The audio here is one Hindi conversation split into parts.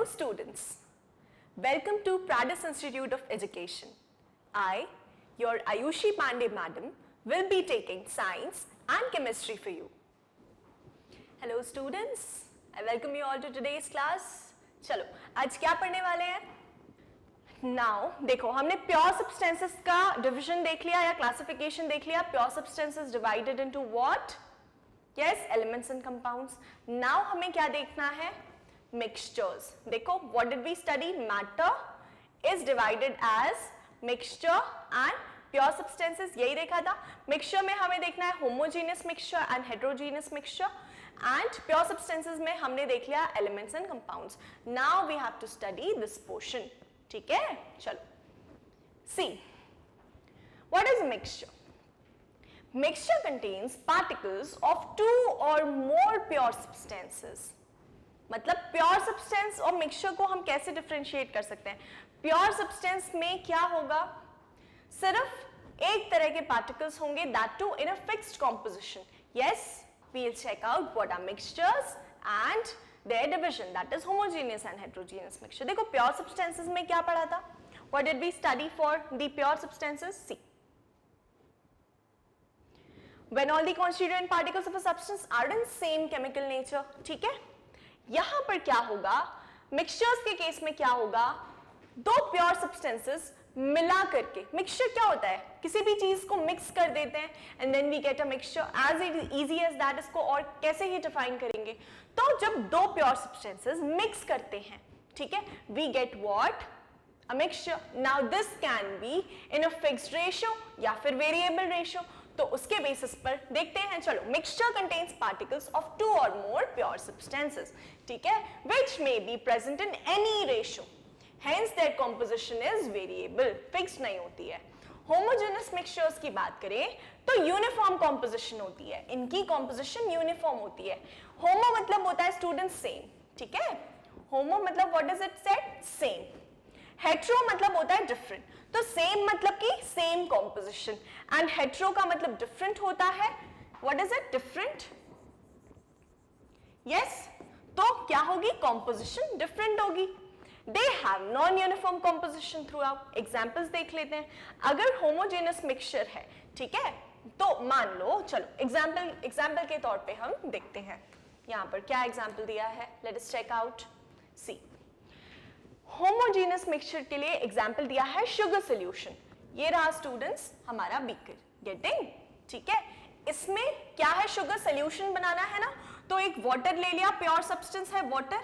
Hello students, welcome to Pradis Institute of Education. I, your Ayushi Pandey madam, will be taking science and chemistry for you. Hello students, I welcome you all to today's class. चलो, आज क्या पढ़ने वाले हैं? Now, देखो हमने pure substances का division देख लिया या classification देख लिया. Pure substances divided into what? Yes, elements and compounds. Now हमें क्या देखना है? Mixtures. देखो, what did we study? Matter is divided as mixture and pure substances. यही देखा था. Mixture में हमें देखना है homogeneous mixture and heterogeneous mixture. And pure substances में हमने देख लिया elements and compounds. Now we have to study this portion. ठीक है? चलो. See, what is mixture? Mixture contains particles of two or more pure substances. मतलब प्योर सब्सटेंस और मिक्सचर को हम कैसे डिफरेंशिएट कर सकते हैं? प्योर सब्सटेंस में क्या होगा? सिर्फ एक तरह के पार्टिकल्स होंगे, that too in a fixed composition. Yes, we will check out what are mixtures and their division, that is homogeneous and heterogeneous mixture. देखो प्योर सब्सटेंसेस में क्या पढ़ा था? What did we study for the pure substances? See, when all the constituent particles of a substance are in same chemical nature. ठीक है? यहां पर क्या होगा? मिक्सचर्स के केस में क्या होगा? दो प्योर सब्सटेंसेस मिला करके, मिक्सचर क्या होता है? किसी भी चीज को मिक्स कर देते हैं and then we get a mixture. As easy as that. इसको और कैसे ही डिफाइन करेंगे? तो जब दो प्योर सब्सटेंसेस मिक्स करते हैं, ठीक है, we get what? A mixture. Now this can be in a fixed ratio या फिर वेरिएबल रेशियो. तो उसके बेसिस पर देखते हैं. चलो, mixture contains particles of two और मोर प्योर सब्सटेंसेस, ठीक है, which may be present in any ratio. Hence their composition is variable, fixed नहीं होती है. होमोजेनस मिक्सचर्स की बात करें तो यूनिफॉर्म कंपोजिशन होती है. इनकी कंपोजिशन यूनिफॉर्म होती है. होमो मतलब होता है स्टूडेंट सेम, ठीक है. होमो मतलब what does it said? Same. Hetero मतलब होता है डिफरेंट. तो सेम मतलब कि सेम कॉम्पोजिशन एंड हेट्रो का मतलब डिफरेंट होता है. What is it? Different. Yes, तो क्या होगी? कॉम्पोजिशन डिफरेंट होगी. They have non uniform composition through out. Examples देख लेते हैं. अगर होमोजेनस मिक्सचर है, ठीक है, तो मान लो, चलो एग्जाम्पल के तौर पे हम देखते हैं. यहां पर क्या एग्जाम्पल दिया है? Let us check out. See, homogenous mixture के लिए एग्जाम्पल दिया है शुगर सॉल्यूशन. ये रहा स्टूडेंट्स हमारा बीकर. गेटिंग? ठीक है. इसमें क्या है? शुगर सॉल्यूशन बनाना है ना, तो एक वाटर ले लिया. प्योर सब्सटेंस है वाटर.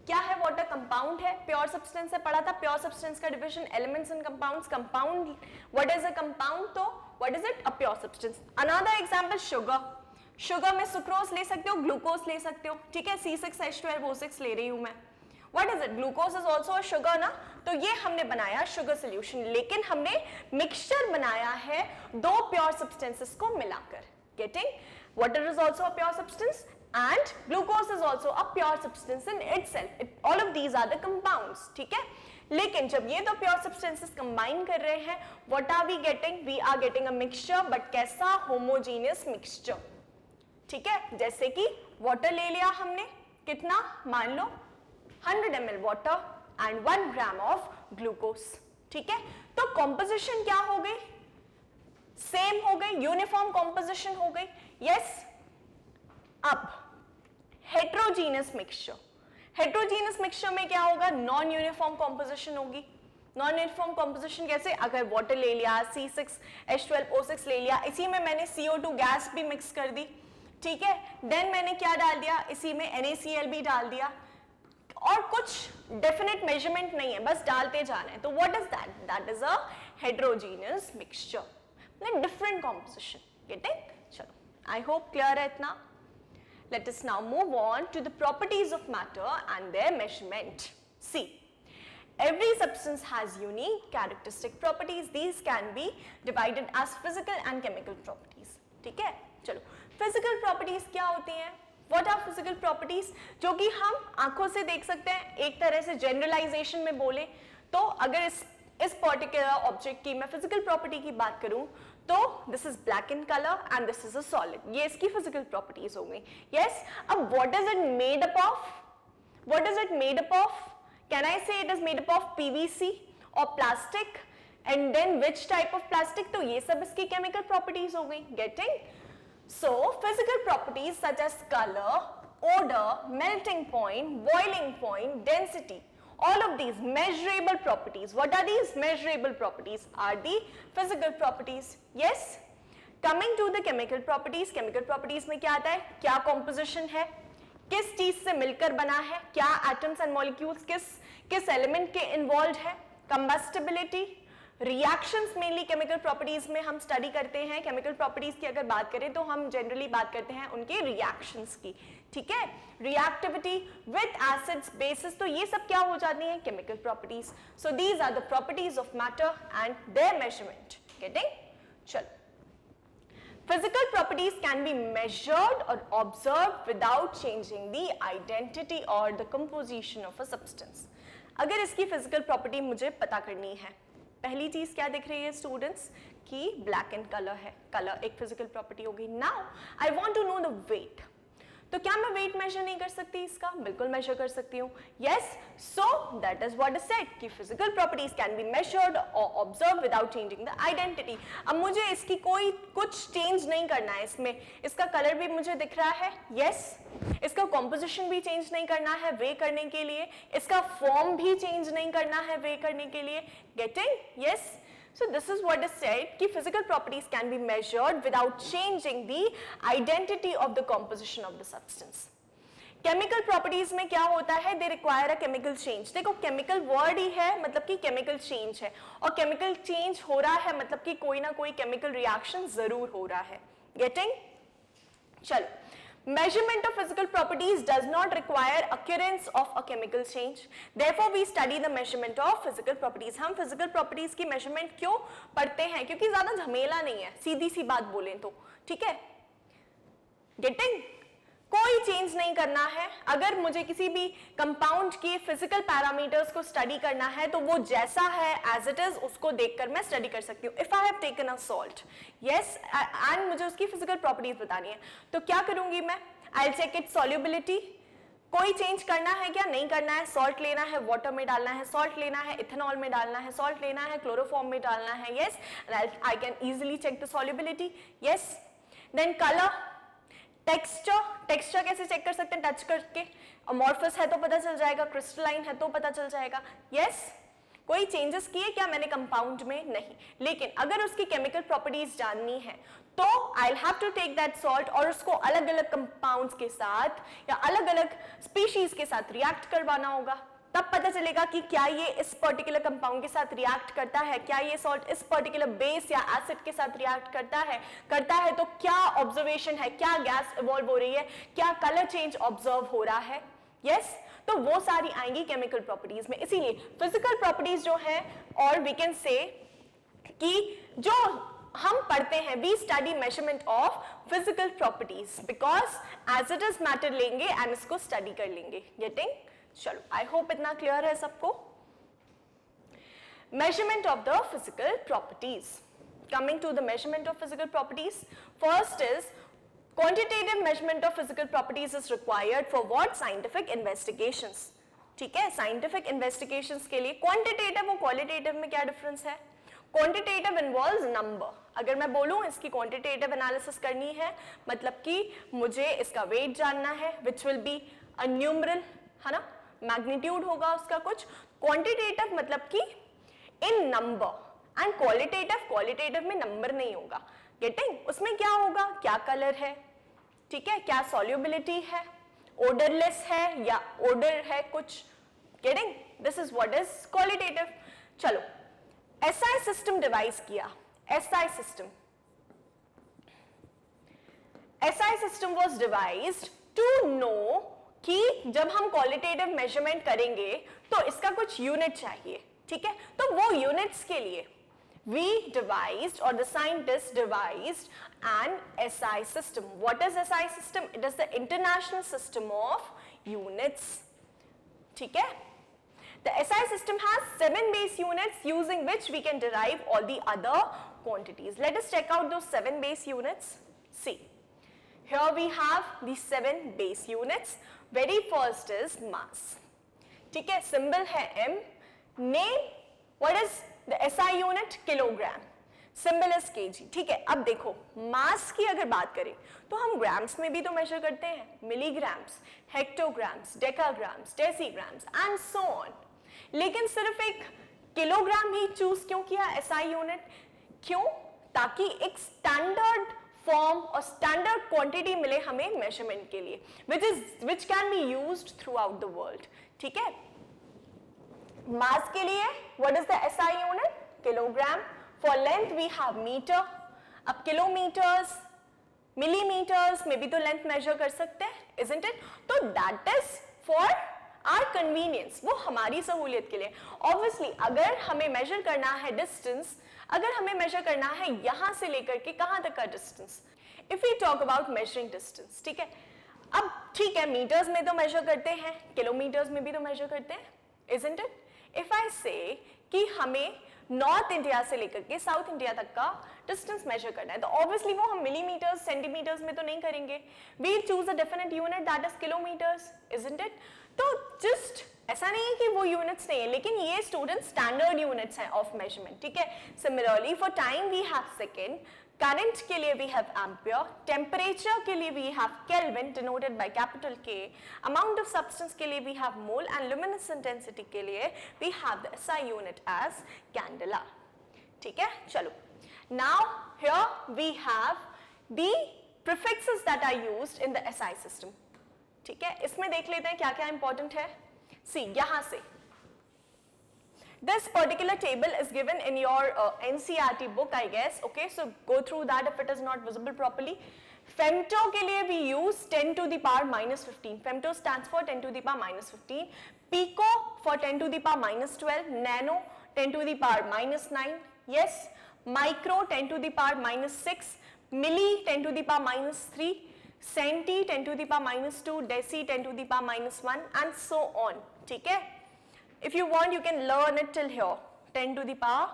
क्या है? वाटर कंपाउंड है. प्योर सब्सटेंस से पढ़ा था. प्योर सब्सटेंस का division elements and compounds. Compound, what is a compound? तो what is it? A pure substance. Another example sugar. Sugar में सुक्रोज ले सकते हो, ग्लूकोज ले सकते हो, ठीक है. C6H12O6 ले रही हूं मैं. What is it? Glucose is also a sugar ना. तो ये हमने बनाया शुगर सॉल्यूशन, लेकिन हमने मिक्सचर बनाया है दो प्योर सब्सटेंसेस को मिलाकर. Getting? Water is also a pure substance and glucose is also a pure substance in itself. All of these are the compounds. ठीक है? लेकिन जब ये दो प्योर सब्सटेंसेस कंबाइन कर रहे हैं, what are we getting? We are getting a mixture, but कैसा? Homogeneous mixture. ठीक है? जैसे कि वाटर ले लिया हमने, कितना? मान लो 100 ml water and 1 gram of glucose. ठीक है? तो composition क्या हो गई? सेम हो गई, यूनिफॉर्म composition हो गई. यस. अब हेट्रोजीनियस मिक्सचर. हेट्रोजीनियस मिक्सचर में क्या होगा? नॉन यूनिफॉर्म composition होगी. नॉन यूनिफॉर्म composition कैसे? अगर वाटर ले लिया, C6H12O6 ले लिया, इसी में मैंने CO2 गैस भी मिक्स कर दी, ठीक है. देन मैंने क्या डाल दिया? इसी में NaCl भी डाल दिया और कुछ डेफिनेट मेजरमेंट नहीं है, बस डालते जाना है. तो what is that? That is a heterogeneous mixture, मतलब डिफरेंट कॉम्पोजिशन. गेटिंग? चलो, आई होप क्लियर है इतना. Let us now move on to the properties of matter and their measurement. See, every substance has unique characteristic properties. These can be divided as physical and chemical properties. ठीक है? चलो, physical properties क्या होती हैं? What are physical properties? जो कि हम आंखों से देख सकते हैं. एक तरह से जनरलाइजेशन में बोले तो अगर इस पर्टिकुलर ऑब्जेक्ट की मैं फिजिकल प्रॉपर्टी की बात करूं तो this is black in colour and this is a solid. ये इसकी फिजिकल प्रॉपर्टीज हो गई. यस. अब what is it made up of? What is it made up of? Can I say it is made up of PVC or plastic? And then which type of plastic? तो ये सब इसकी chemical properties हो गई. Getting? So physical properties such as color, odor, melting point, boiling point, density, all of these measurable properties. What are these measurable properties? Are the physical properties. Yes? Coming to the chemical properties. Chemical properties में क्या आता है? क्या composition है? किस चीज से मिलकर बना है? क्या atoms and molecules किस element के involved है? Combustibility, reactions mainly chemical properties में हम स्टडी करते हैं. केमिकल प्रॉपर्टीज की अगर बात करें तो हम जनरली बात करते हैं उनके रिएक्शंस की. ठीक है, रिएक्टिविटी विद एसिड्स, बेसिस, तो ये सब क्या हो जाती हैं? Chemical properties. So these are the properties of matter and their measurement. Getting? चलो, physical properties can be measured or observed without changing the identity or the composition of a substance. अगर इसकी physical property मुझे पता करनी है, पहली चीज क्या दिख रही है स्टूडेंट्स कि ब्लैक इन कलर है. कलर एक फिजिकल प्रॉपर्टी होगी. Now I want to know the weight. तो क्या मैं वेट मेजर नहीं कर सकती इसका? बिल्कुल मेजर कर सकती हूँ. Yes, so that is what is said कि physical properties can be measured और observe without changing the identity. अब मुझे इसकी कोई कुछ चेंज नहीं करना है. इसमें इसका कलर भी मुझे दिख रहा है. यस, इसका कॉम्पोजिशन भी चेंज नहीं करना है वे करने के लिए. इसका फॉर्म भी चेंज नहीं करना है वे करने के लिए. Getting? Yes. So this is what is said कि physical properties can be measured without changing the identity of the composition of the substance. Chemical properties में क्या होता है? They require a chemical change. देखो chemical word ही है मतलब कि chemical change है, और chemical change हो रहा है मतलब कि कोई ना कोई chemical reaction जरूर हो रहा है. Getting? चलो, measurement of physical properties does not require occurrence of a chemical change. Therefore we study the measurement of physical properties. हम physical properties की measurement क्यों पढ़ते हैं? क्योंकि ज्यादा झमेला नहीं है, सीधी सी बात बोलें तो. ठीक है, गेटिंग? कोई चेंज नहीं करना है. अगर मुझे किसी भी कंपाउंड के फिजिकल पैरामीटर्स को स्टडी करना है तो वो जैसा है एज इट इज उसको देखकर मैं स्टडी कर सकती हूँ. If I have taken a salt, yes, and मुझे उसकी फिजिकल प्रॉपर्टीज बतानी है, तो क्या करूंगी मैं? I will check its solubility. कोई चेंज करना है क्या? नहीं करना है. सॉल्ट लेना है, वाटर में डालना है. सॉल्ट लेना है, इथेनॉल में डालना है. सॉल्ट लेना है, क्लोरोफॉर्म में डालना है. Yes, I can easily check the solubility. Yes, then colour, texture. Texture कैसे चेक कर सकते हैं? टच करके. अमॉर्फस है तो पता चल जाएगा, क्रिस्टलाइन है तो पता चल जाएगा. यस, कोई चेंजेस किए क्या मैंने कंपाउंड में? नहीं. लेकिन अगर उसकी केमिकल प्रॉपर्टीज जाननी है तो I will have to take that salt और उसको अलग अलग कंपाउंड्स के साथ या अलग अलग स्पीशीज के साथ रिएक्ट करवाना होगा. तब पता चलेगा कि क्या ये इस पर्टिकुलर कंपाउंड के साथ रिएक्ट करता है, क्या ये सॉल्ट इस पर्टिकुलर बेस या एसिड के साथ रिएक्ट करता है तो क्या ऑब्जर्वेशन है, क्या गैस इवॉल्व हो रही है, क्या कलर चेंज ऑब्जर्व हो रहा है. यस, तो वो सारी आएंगी केमिकल प्रॉपर्टीज में. इसीलिए फिजिकल प्रॉपर्टीज जो है, और वी कैन से कि जो हम पढ़ते हैं, we study measurement of physical properties because as it is matter लेंगे एंड इसको स्टडी कर लेंगे. गेटिंग? चलो, आई होप इतना क्लियर है सबको. Measurement of the physical properties. Coming to the measurement of physical properties, first is quantitative measurement of physical properties is required for what? Scientific investigations. ठीक है, scientific investigations के लिए quantitative और qualitative में क्या difference है? Quantitative involves number. अगर मैं बोलूं इसकी quantitative analysis करनी है मतलब कि मुझे इसका weight जानना है, which will be a numeral, है ना, magnitude होगा उसका कुछ. Quantitative मतलब कि in number, and qualitative में number नहीं होगा. गेटिंग? उसमें क्या होगा? क्या कलर है, ठीक है, क्या सॉल्युबिलिटी है, ओडरलेस है या ओडर है कुछ. Getting? This is what is qualitative. चलो, एसआई सिस्टम डिवाइस किया. SI system was devised to know कि जब हम क्वालिटेटिव मेजरमेंट करेंगे तो इसका कुछ यूनिट चाहिए. ठीक है, तो वो यूनिट्स के लिए we devised, or the scientists devised, an SI system. What is SI system? It is the international system of units. ठीक है? The SI system has 7 base units using which we can derive all the other quantities. Let us check out those 7 base units. See, here we have the 7 base units. Very first is mass. ठीक है, सिंबल है m, name what is the SI unit, kilogram, symbol is kg, ठीक है। अब देखो मास की अगर बात करें तो हम ग्राम्स में भी तो मेजर करते हैं, मिलीग्राम्स, हेक्टोग्राम्स, डेकाग्राम्स, डेसीग्राम्स एंड सो ऑन, लेकिन सिर्फ एक किलोग्राम ही चूज क्यों किया SI यूनिट, क्यों, ताकि एक स्टैंडर्ड फॉर्म और स्टैंडर्ड क्वांटिटी मिले हमें मेजरमेंट के लिए, which can be used throughout the world, ठीक है। मास के लिए what is the SI unit, kilogram, for length we have meter, अब किलोमीटर्स, मिलीमीटर्स में भी तो लेंथ मेजर कर सकते हैं, isn't it? तो that is for our convenience, वो हमारी सहूलियत के लिए। Obviously अगर हमें मेजर करना है डिस्टेंस, अगर हमें मेजर करना है यहां से लेकर के कहां तक का distance, if we talk about measuring distance, ठीक है, अब ठीक है मीटर्स में तो मेजर करते हैं, किलोमीटर्स में भी तो मेजर करते हैं, isn't it? If I say कि हमें नॉर्थ इंडिया से लेकर के साउथ इंडिया तक का डिस्टेंस मेजर करना है, तो ऑब्वियसली वो हम मिलीमीटर्स, सेंटीमीटर्स में तो नहीं करेंगे, we choose a definite unit that is kilometres, isn't it? तो जस्ट ऐसा नहीं है कि वो यूनिट्स नहीं है, लेकिन ये स्टूडेंट स्टैंडर्ड यूनिट्स हैं ऑफ मेजरमेंट, ठीक है। Similarly for time we have second, current के लिए वी हैव एम्पियर, टेम्परेचर के लिए we have kelvin denoted by capital K, amount of substance के लिए we have mole and luminous intensity के लिए we have the SI unit as candela, ठीक है। चलो now here we have the prefixes that are used in the SI system, ठीक है। इसमें देख लेते हैं क्या क्या इंपॉर्टेंट है। सी यहां से this particular table is given in your NCERT book I guess, okay, so go through that if it is not visible properly. Femto के लिए we use 10 to the power minus 15, femto stands for 10 to the power minus 15, pico for 10 to the power minus 12, nano 10 to the power minus 9, yes, micro 10 to the power minus 6, milli 10 to the power minus 3, centi 10 to the power minus 2, deci 10 to the power minus 1 and so on, ठीक है। If you want, you can learn it till here, 10 to the power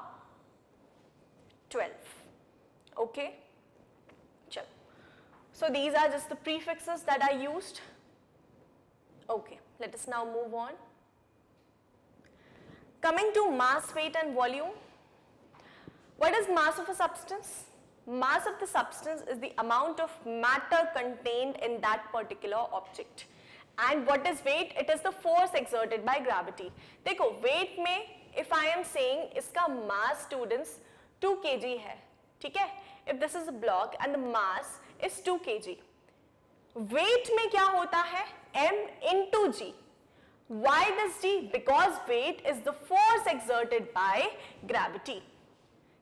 12. Okay? Chalo. So these are just the prefixes that I used. Okay, let us now move on. Coming to mass, weight and volume. What is mass of a substance? Mass of the substance is the amount of matter contained in that particular object. And what is weight? It is the force exerted by gravity. देखो weight में if I am saying इसका mass students 2 kg है, ठीक है। If this is a block and the mass is 2 kg, weight में क्या होता है, m into g. Why this g? Because weight is the force exerted by gravity.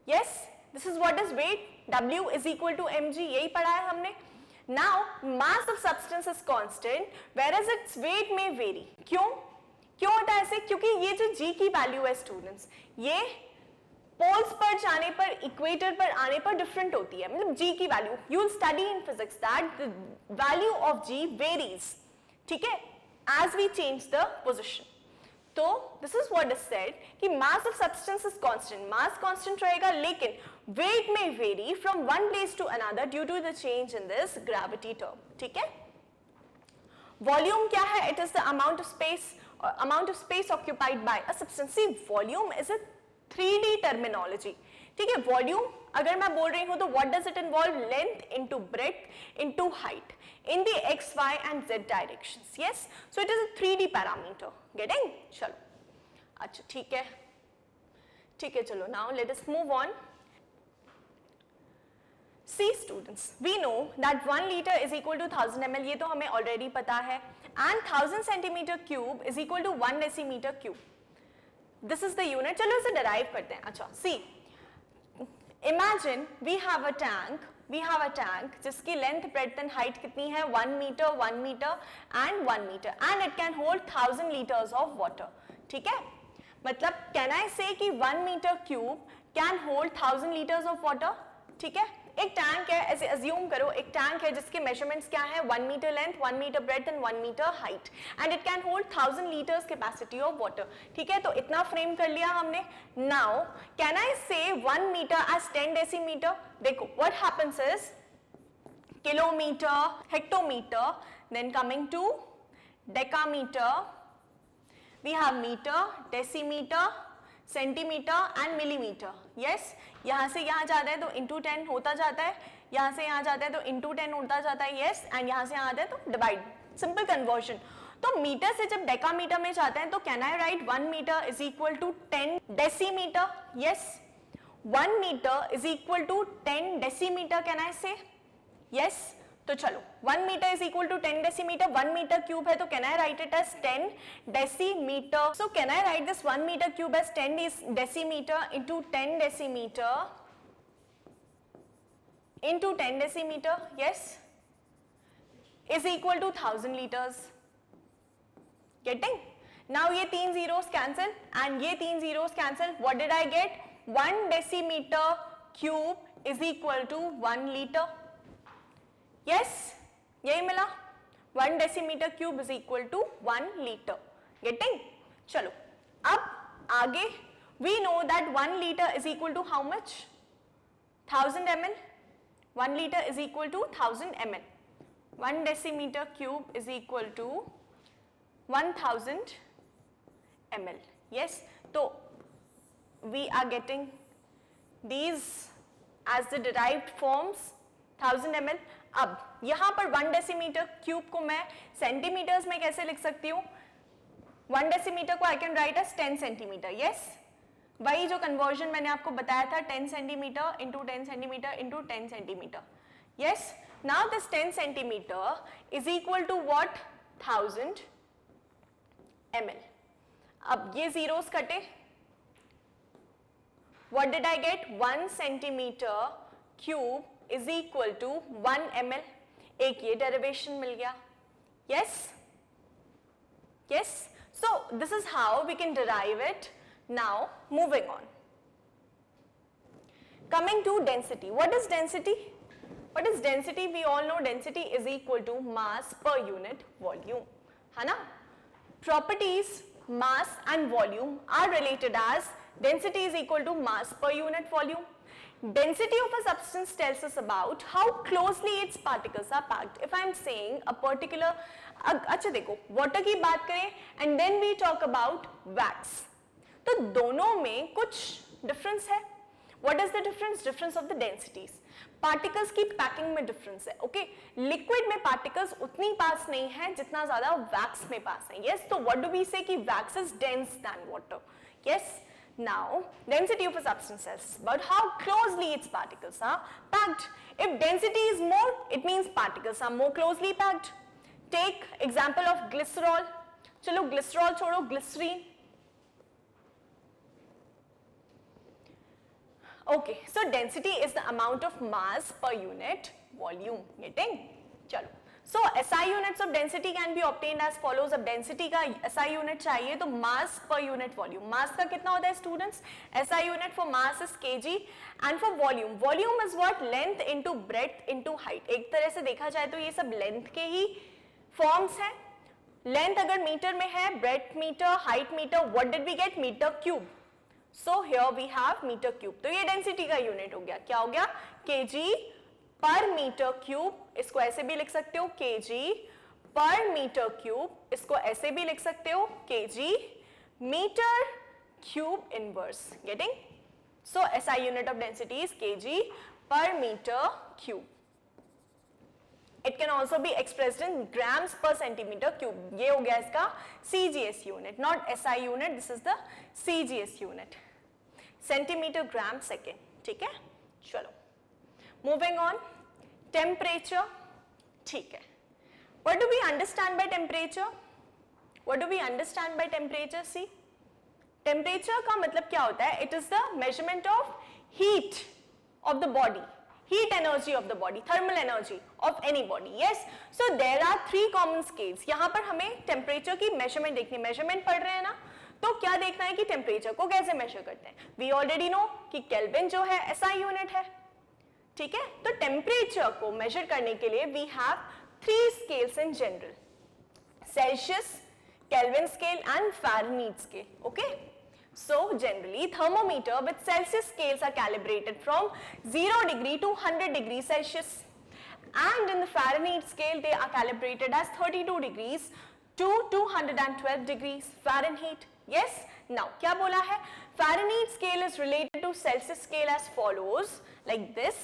Yes, this is what is weight. W is equal to mg, यही पढ़ा है हमने। Now mass of substance is constant whereas its weight may vary. क्यों होता है ऐसे? क्योंकि ये जो g की वैल्यू है स्टूडेंट्स, ये पोल्स पर जाने पर, इक्वेटर पर आने पर डिफरेंट होती है, मतलब g की value, you will study in physics that the value of g varies, ठीक है, as we change the position. तो this is what is said कि mass of substance is constant, mass constant रहेगा लेकिन वेट में vary from one place to another due to the change in this gravity term, ठीक है। वॉल्यूम क्या है? It is the amount of space occupied by a substance. C volume is a 3D terminology, ठीक है। वॉल्यूम अगर मैं बोल रही हूं तो what does it involve? Length into breadth into height in the x, y and z directions. Yes, so it is a 3D parameter. Getting? चलो, अच्छा ठीक है चलो, now let us move on. See students, we know that 1 liter is equal to 1000 ml, ये तो हमें already पता है, and 1000 centimeter cube is equal to 1 decimeter cube. This is the unit. चलो इसे derive करते हैं। अच्छा, see, imagine we have a tank जिसकी लेंथ, ब्रेड्थ एंड हाइट कितनी है? 1 metre, 1 metre and 1 metre, and it can hold 1000 litres of water, ठीक है। मतलब कैन आई से कि 1 metre cube can hold 1000 litres of water, ठीक है। एक टैंक है, ऐसे अज्यूम करो, एक टैंक है जिसके मेजरमेंट्स क्या है? 1 metre length, 1 metre breadth and 1 metre height, and it can hold 1000 litres capacity of water, ठीक है। तो इतना फ्रेम कर लिया हमने। Now can I say 1 metre as 10 decimetre? देखो what happens is kilometre, hectometre, then coming to decametre, We have meter, decimeter, centimetre and millimetre. Yes, यहाँ से यहाँ जाता है तो इंटू 10 होता जाता है, यहाँ से यहाँ जाता है तो इंटू 10 होता जाता है. यस, एंड यहाँ से यहाँ आता है तो डिवाइड. Simple conversion. तो मीटर से जब डेकामीटर में जाते हैं तो can I write 1 metre is equal to 10 decimetre. Yes, 1 metre is equal to 10 decimetre. Can I say? Yes. तो चलो 1 metre is equal to 10 decimetre. 1 metre cube है तो can I write it as 10 decimetre. So can I write this 1 metre cube as 10 decimetre into 10 decimetre into 10 decimetre. Yes, is equal to 1000 litres. Getting? Now ये 3 zeros कैंसिल एंड ये 3 zeros cancel. What did I get? 1 decimetre cube is equal to 1 litre. Yes, यही मिला. 1 decimetre cube is equal to 1 litre. Getting? चलो अब आगे we know that 1 litre is equal to how much? 1000 ml. 1 litre is equal to 1000 ml. 1 decimetre cube is equal to 1000 ml. Yes, so we are getting these as the derived forms 1000 ml. अब यहां पर 1 डेसीमीटर क्यूब को मैं सेंटीमीटर्स में कैसे लिख सकती हूँ? 1 डेसीमीटर को I can write as 10 centimetre. Yes, वही जो कन्वर्जन मैंने आपको बताया था, 10 centimetre into 10 centimetre into 10 centimetre. Yes, now this 10 centimetre is equal to what? 1000 ml. अब ये जीरोस कटे. What did I get? 1 centimeter cube is equal to 1 ml. एक ये derivation मिल गया. Yes? Yes? So this is how we can derive it. Now moving on. Coming to density. What is density? What is density? We all know density is equal to mass per unit volume. है ना? Properties, mass and volume are related as density is equal to mass per unit volume. Density of a substance tells us about how closely its particles are packed. If I am saying a particular, अच्छा देखो, water की बात करें and then we talk about wax. तो दोनों में कुछ difference है. What is the difference? Difference of the densities. Particles की पैकिंग में डिफरेंस है. ओके, लिक्विड में पार्टिकल्स उतनी पास नहीं है जितना ज्यादा वैक्स में पास है. यस, तो व्हाट डू वी से कि wax is dense than water. Yes, now density of a substance is about how closely its particles are packed. If density is more, it means particles are more closely packed. Take example of glycerol. चलो ग्लिसरॉल छोड़ो, glycerine. Okay, so density is the amount of mass per unit volume. Getting? चलो. So SI units of density can be obtained as follows. अब density का SI unit चाहिए तो mass per unit volume. Mass का कितना होता है students? SI unit for mass is kg and for volume. Volume is what? Length into breadth into height. एक तरह से देखा जाए तो ये सब length के ही forms हैं. Length अगर मीटर में है, breadth metre, height metre, what did we get? Metre cube. So here we have meter cube. तो ये डेंसिटी का यूनिट हो गया. क्या हो गया? kg पर मीटर क्यूब. इसको ऐसे भी लिख सकते हो kg पर मीटर क्यूब. इसको ऐसे भी लिख सकते हो kg metre cube inverse. Getting? So SI unit of density is kg per meter cube. It can also be expressed in grams per centimeter cube. ये हो गया इसका CGS unit, not SI unit. This is the CGS unit. Centimeter gram second. ठीक है? चलो. Moving on. Temperature. ठीक है. What do we understand by temperature? What do we understand by temperature? See, temperature का मतलब क्या होता है? It is the measurement of heat of the body. Heat energy of the body, thermal energy of any body. Yes, so there are 3 common scales. यहाँ पर हमें temperature की measurement देखनी है. measurement पढ़ रहे हैं ना, तो क्या देखना है कि temperature को कैसे measure करते हैं. We already know कि Kelvin जो है SI unit है. ठीक है, तो temperature को measure करने के लिए we have 3 scales in general: Celsius, Kelvin scale and Fahrenheit scale. Okay. So generally thermometer with Celsius scales are calibrated from 0 degree to 100 degrees Celsius, and in the Fahrenheit scale they are calibrated as 32 degrees to 212 degrees Fahrenheit. Yes, now क्या बोला है? Fahrenheit scale is related to Celsius scale as follows, like this.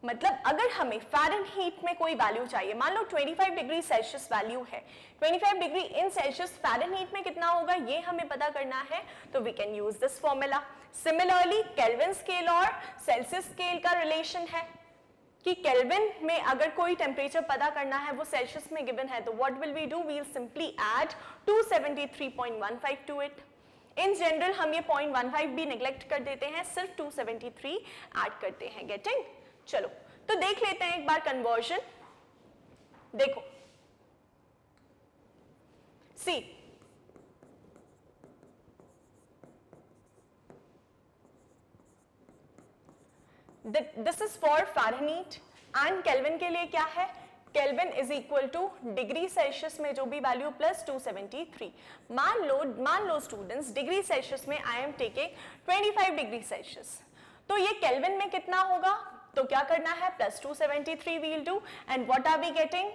मतलब अगर हमें Fahrenheit में कोई वैल्यू चाहिए, मान लो 25 डिग्री सेल्सियस वैल्यू है, 25 डिग्री इन सेल्सियस Fahrenheit में कितना होगा ये हमें पता करना है, तो we can use this formula. Similarly kelvin scale और सेल्सियस स्केल का रिलेशन है कि केल्विन में अगर कोई टेम्परेचर पता करना है वो सेल्सियस में गिवन है, तो what will we do, we will simply add 273.15 to it. In general हम ये 0.15 भी नेग्लेक्ट कर देते हैं, सिर्फ 273 ऐड करते हैं. गेटिंग? चलो तो देख लेते हैं एक बार कन्वर्जन. देखो see, this is for Fahrenheit and Kelvin के लिए क्या है, Kelvin is equal to degree Celsius में जो भी वैल्यू प्लस 273. मान लो स्टूडेंट्स डिग्री सेल्सियस में I am taking 25 degree Celsius, तो ये केल्विन में कितना होगा, तो क्या करना है, plus 273 we'll do, and what are we getting,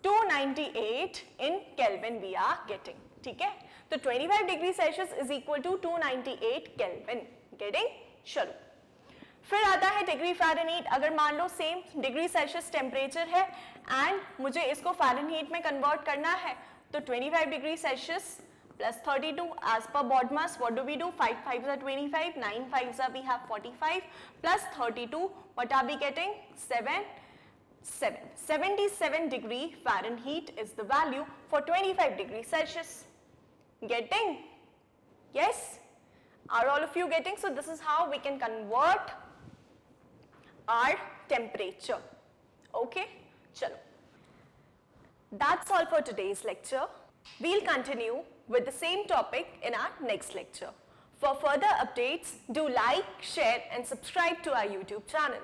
298 in kelvin we are getting. ठीक है, तो 25 degree Celsius is equal to 298 kelvin. Getting? चलो फिर आता है डिग्री फ़ारेनहीट. अगर मान लो सेम डिग्री सेल्सियस टेम्परेचर है एंड मुझे इसको फ़ारेनहीट में कन्वर्ट करना है, तो 25 डिग्री सेल्सियस plus 32 as per BODMAS. What do we do? 5 5s are 25, 9 5s are we have 45 plus 32. What are we getting? 77 degree Fahrenheit is the value for 25 degrees Celsius. Getting? Yes? Are all of you getting? So this is how we can convert our temperature. Okay? Chalo. That's all for today's lecture. We'll continue with the same topic in our next lecture. For further updates, do like, share and subscribe to our YouTube channel.